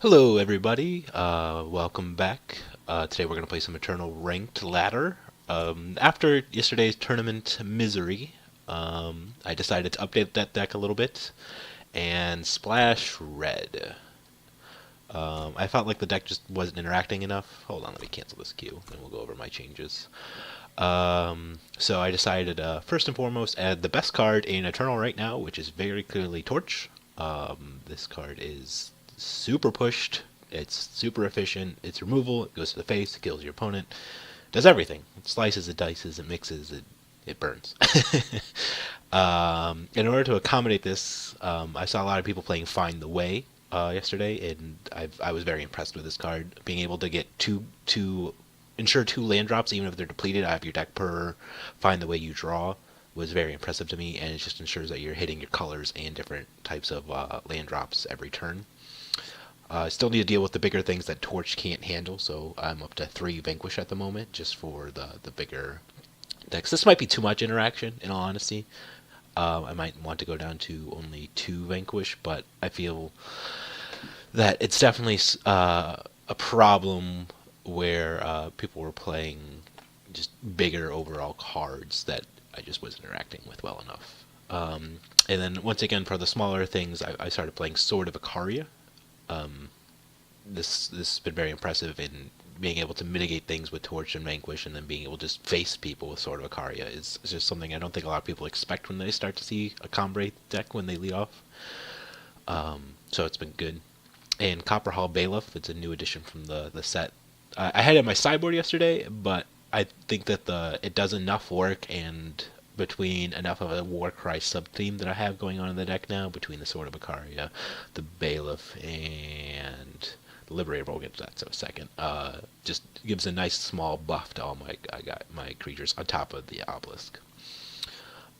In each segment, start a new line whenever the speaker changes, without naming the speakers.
Hello, everybody. Welcome back. Today we're going to play some Eternal Ranked Ladder. After yesterday's tournament misery, I decided to update that deck a little bit and splash red. I felt like the deck just wasn't interacting enough. Hold on, let me cancel this queue, and we'll go over my changes. So I decided, first and foremost, add the best card in Eternal right now, which is very clearly Torch. This card is super pushed. It's super efficient. It's removal. It goes to the face. It kills your opponent. Does everything. It slices. It dices. It mixes. It burns. In order to accommodate this, I saw a lot of people playing Find the Way yesterday, and I was very impressed with this card. Being able to get two ensure 2 land drops, even if they're depleted out of your deck per Find the Way you draw, was very impressive to me, and it just ensures that you're hitting your colors and different types of land drops every turn. I still need to deal with the bigger things that Torch can't handle, so I'm up to 3 Vanquish at the moment, just for the bigger decks. This might be too much interaction, in all honesty. I might want to go down to only 2 Vanquish, but I feel that it's definitely a problem where people were playing just bigger overall cards that I just wasn't interacting with well enough. And then once again, for the smaller things, I started playing Sword of Icaria. This has been very impressive in being able to mitigate things with Torch and Vanquish, and then being able to just face people with Sword of Icaria is just something I don't think a lot of people expect when they start to see a Combrei deck when they lead off. So it's been good. And Copperhall Bailiff, it's a new addition from the set. I had it in my sideboard yesterday, but I think that it does enough work, and between enough of a Warcry sub-theme that I have going on in the deck now, between the Sword of Icaria, the Bailiff, and the Liberator, we'll get to that in a second, just gives a nice small buff to all my creatures on top of the Obelisk.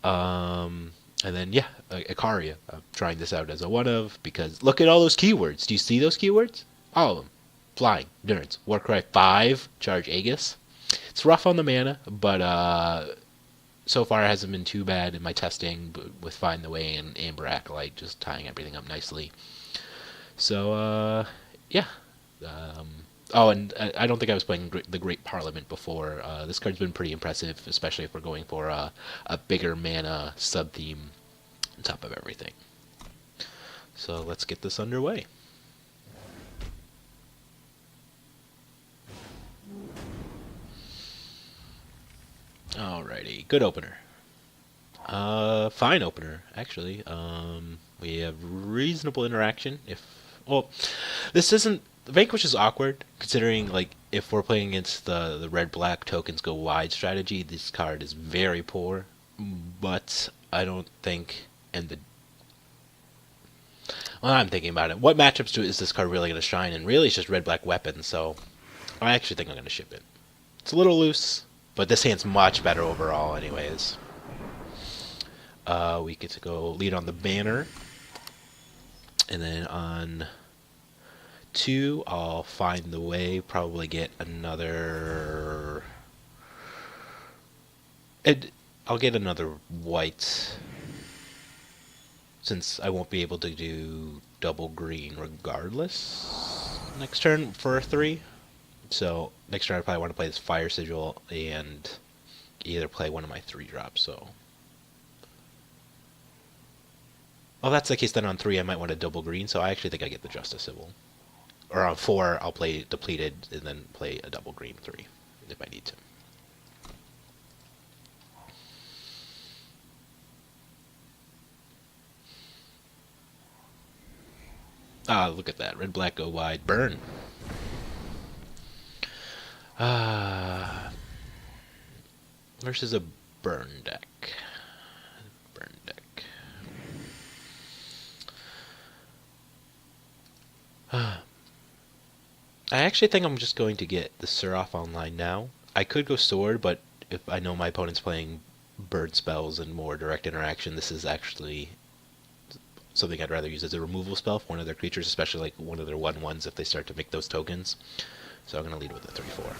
And then, yeah, Icaria. I'm trying this out as a one-of, because look at all those keywords. Do you see those keywords? All of them. Flying, Endurance, Warcry 5, Charge Aegis. It's rough on the mana, but so far it hasn't been too bad in my testing with Find the Way and Amber Acolyte, just tying everything up nicely. So, yeah. Oh, and I don't think I was playing the Great Parliament before. This card's been pretty impressive, especially if we're going for a bigger mana sub-theme on top of everything. So let's get this underway. Alrighty, good opener. Fine opener, actually. We have reasonable interaction. Well, this isn't. Vanquish is awkward, considering, like, if we're playing against the red-black tokens go wide strategy, this card is very poor. But I don't think, well, I'm thinking about it. What matchups is this card really going to shine? And really, it's just red-black weapons, so I actually think I'm going to ship it. It's a little loose, but this hand's much better overall anyways. We get to go lead on the banner. And then on 2, I'll Find the Way, probably get another... I'll get another white, since I won't be able to do double green regardless next turn for 3. So next turn I probably want to play this Fire Sigil and either play one of my 3 drops. So, well, that's the case. Then on 3 I might want a double green. So I actually think I get the Justice Sibyl. Or on 4 I'll play depleted and then play a double green 3 if I need to. Ah, look at that. Red, black, go wide. Burn. Versus a burn deck. Burn deck. I actually think I'm just going to get the Siraf online now. I could go sword, but if I know my opponent's playing bird spells and more direct interaction, this is actually something I'd rather use as a removal spell for one of their creatures, especially like one of their 1/1s if they start to make those tokens. So I'm going to lead with a 3/4.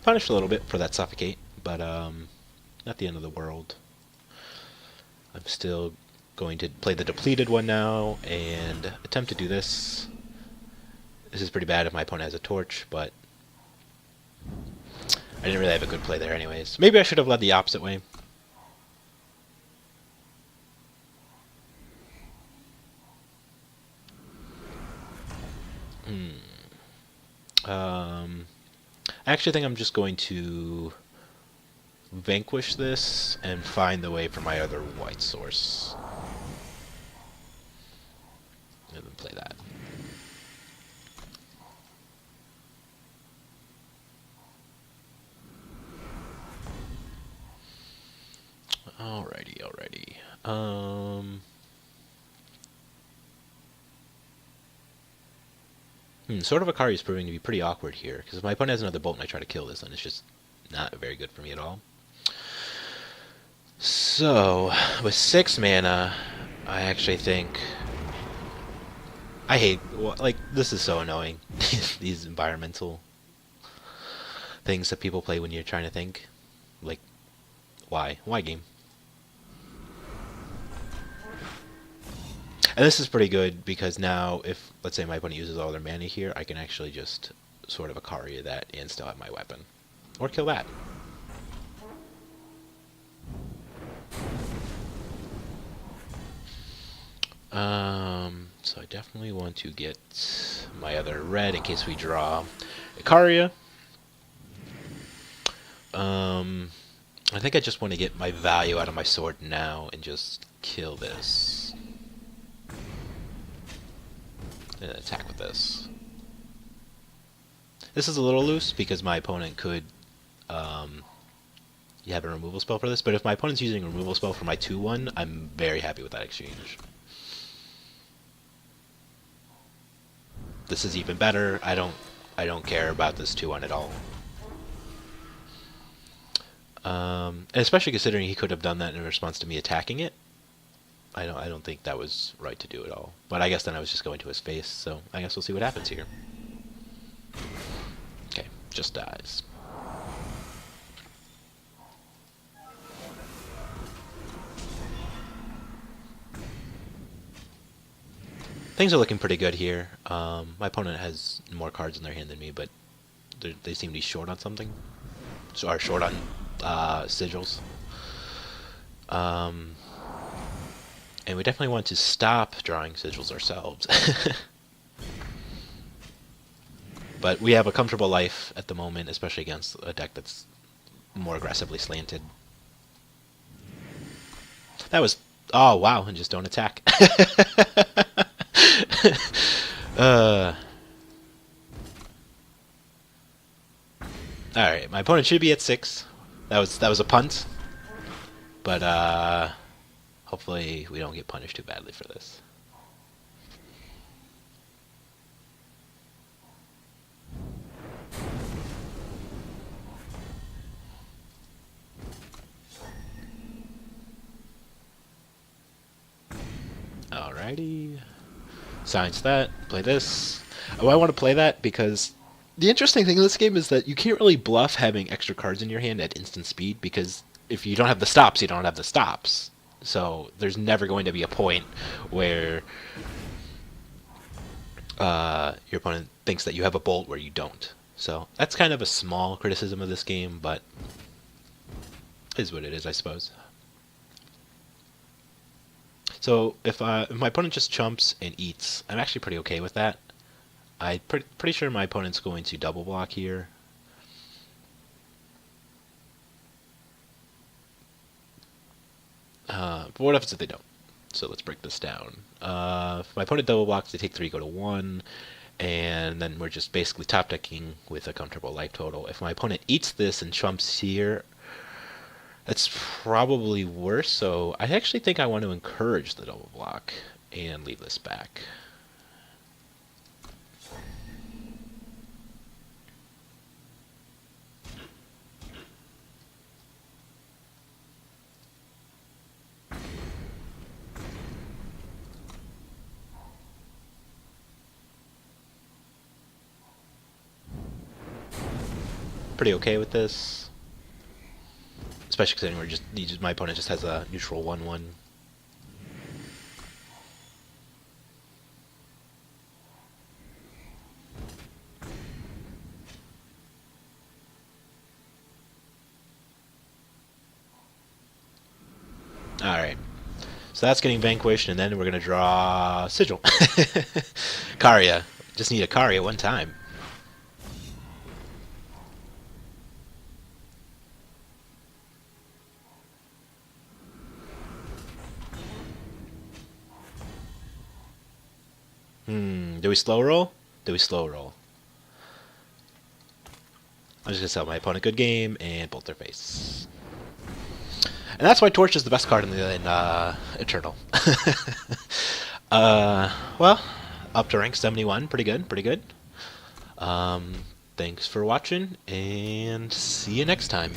Punished a little bit for that suffocate, but not the end of the world. I'm still going to play the depleted one now and attempt to do this. This is pretty bad if my opponent has a torch, but I didn't really have a good play there anyways. Maybe I should have led the opposite way. I actually think I'm just going to Vanquish this and find the way for my other white source. And then play that. Alrighty. Sword of Icaria is proving to be pretty awkward here, because if my opponent has another bolt and I try to kill this, then it's just not very good for me at all. So, with 6 mana, I actually think... I hate... Like, this is so annoying. These environmental things that people play when you're trying to think. Like, why? Why, game? And this is pretty good because now if, let's say my opponent uses all their mana here, I can actually just sort of Icaria that and still have my weapon. Or kill that. So I definitely want to get my other red in case we draw Icaria. I think I just want to get my value out of my sword now and just kill this. And attack with this. This is a little loose because my opponent could you have a removal spell for this, but if my opponent's using a removal spell for my 2/1, I'm very happy with that exchange. This is even better. I don't care about this 2/1 at all. Especially considering he could have done that in response to me attacking it. I don't think that was right to do at all. But I guess then I was just going to his face, so I guess we'll see what happens here. Okay, just dies. Things are looking pretty good here. My opponent has more cards in their hand than me, but they seem to be short on something. So are short on sigils. And we definitely want to stop drawing sigils ourselves. But we have a comfortable life at the moment, especially against a deck that's more aggressively slanted. That was... Oh, wow, and just don't attack. Alright, my opponent should be at 6. That was a punt. But, hopefully we don't get punished too badly for this. Alrighty. Silence that. Play this. Oh, I want to play that because the interesting thing in this game is that you can't really bluff having extra cards in your hand at instant speed, because if you don't have the stops, you don't have the stops. So there's never going to be a point where your opponent thinks that you have a bolt where you don't. So that's kind of a small criticism of this game, but it is what it is, I suppose. So if my opponent just chumps and eats, I'm actually pretty okay with that. I'm pretty sure my opponent's going to double block here. But what happens if they don't? So let's break this down. If my opponent double blocks, they take 3, go to 1, and then we're just basically top decking with a comfortable life total. If my opponent eats this and chumps here, that's probably worse, so I actually think I want to encourage the double block and leave this back. pretty okay with this. Especially considering my opponent just has a neutral 1/1. Alright. So that's getting vanquished, and then we're going to draw Sigil. Icaria. Just need Icaria one time. Do we slow roll? Do we slow roll? I'm just going to tell my opponent good game and bolt their face. And that's why Torch is the best card in Eternal. Well, up to rank 71. Pretty good, pretty good. Thanks for watching, and see you next time.